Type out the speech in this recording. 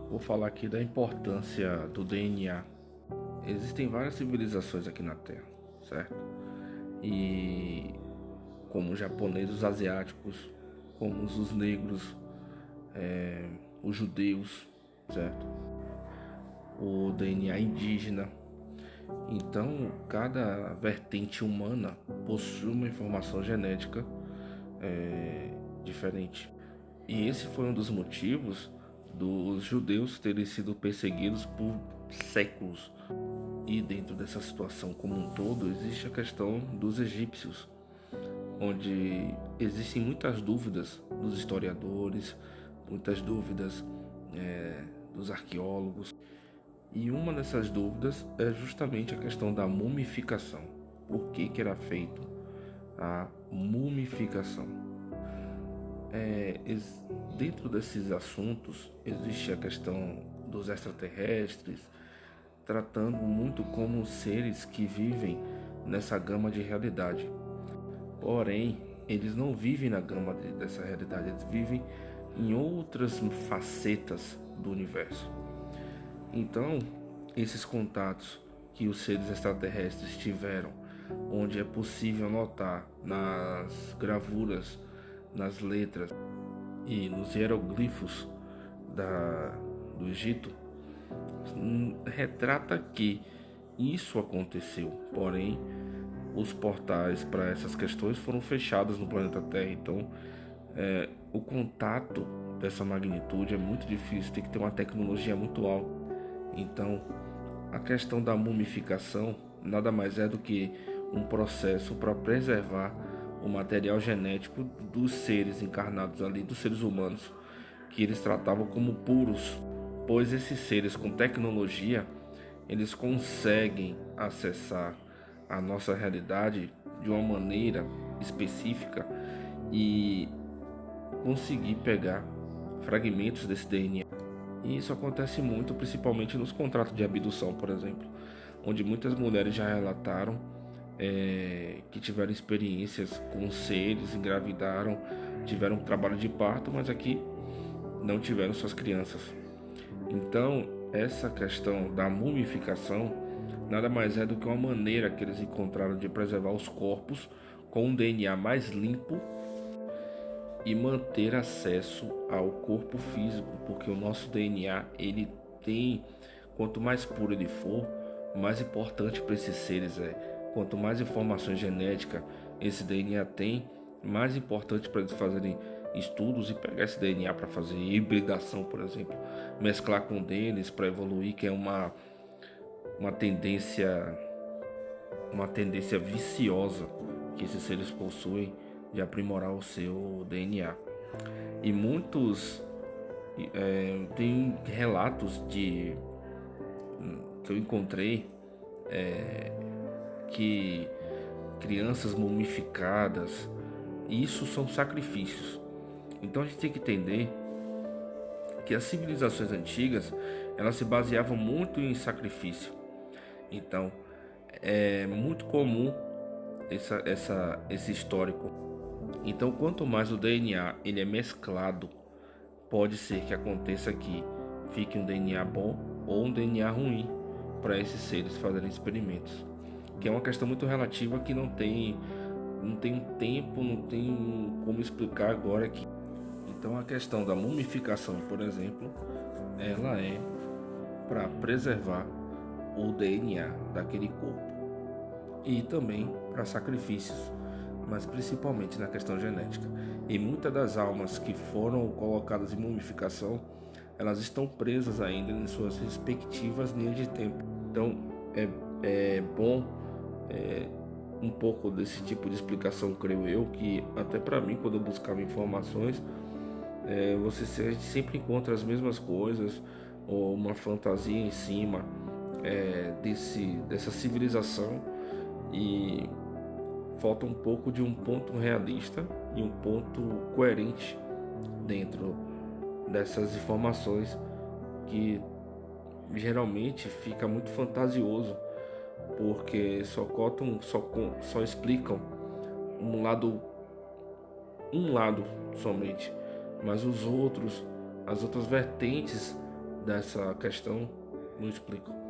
Vou falar aqui da importância do DNA. Existem várias civilizações aqui na Terra, certo? E como os japoneses, os asiáticos, como os negros, os judeus, certo? O DNA indígena. Então, cada vertente humana possui uma informação genética diferente. E esse foi um dos motivos dos judeus terem sido perseguidos por séculos. E dentro dessa situação como um todo, existe a questão dos egípcios, onde existem muitas dúvidas dos historiadores, muitas dúvidas dos arqueólogos. E uma dessas dúvidas é justamente a questão da mumificação. Por que era feito a mumificação? Dentro desses assuntos existe a questão dos extraterrestres, tratando muito como seres que vivem nessa gama de realidade. Porém, eles não vivem na gama dessa realidade, eles vivem em outras facetas do universo. Então, esses contatos que os seres extraterrestres tiveram, onde é possível notar nas gravuras, nas letras e nos hieroglifos do Egito, retrata que isso aconteceu, porém os portais para essas questões foram fechados no planeta Terra. Então, o contato dessa magnitude é muito difícil, tem que ter uma tecnologia muito alta. Então, a questão da mumificação nada mais é do que um processo para preservar o material genético dos seres encarnados ali, dos seres humanos, que eles tratavam como puros, pois esses seres com tecnologia, eles conseguem acessar a nossa realidade de uma maneira específica e conseguir pegar fragmentos desse DNA. E isso acontece muito, principalmente nos contratos de abdução, por exemplo, onde muitas mulheres já relataram que tiveram experiências com seres, engravidaram, tiveram trabalho de parto, mas aqui não tiveram suas crianças. Então, essa questão da mumificação nada mais é do que uma maneira que eles encontraram de preservar os corpos com um DNA mais limpo e manter acesso ao corpo físico, porque o nosso DNA, ele tem, quanto mais puro ele for, mais importante para esses seres é. Quanto mais informações genéticas esse DNA tem, mais importante para eles fazerem estudos e pegar esse DNA para fazer hibridação, por exemplo, mesclar com deles para evoluir, que é uma tendência viciosa que esses seres possuem de aprimorar o seu DNA. E muitos tem relatos que eu encontrei que crianças mumificadas, isso são sacrifícios. Então a gente tem que entender que as civilizações antigas, elas se baseavam muito em sacrifício. Então é muito comum esse histórico. Então, quanto mais o DNA ele é mesclado, pode ser que aconteça que fique um DNA bom ou um DNA ruim para esses seres fazerem experimentos, que é uma questão muito relativa que não tem tempo, não tem como explicar agora aqui. Então, a questão da mumificação, por exemplo, ela é para preservar o DNA daquele corpo e também para sacrifícios, mas principalmente na questão genética. E muitas das almas que foram colocadas em mumificação, elas estão presas ainda em suas respectivas linhas de tempo. Então é bom um pouco desse tipo de explicação, creio eu, que até para mim, quando eu buscava informações, a gente sempre encontra as mesmas coisas ou uma fantasia em cima dessa civilização, e falta um pouco de um ponto realista e um ponto coerente dentro dessas informações, que geralmente fica muito fantasioso, porque só explicam um lado somente, mas as outras vertentes dessa questão? Não explico.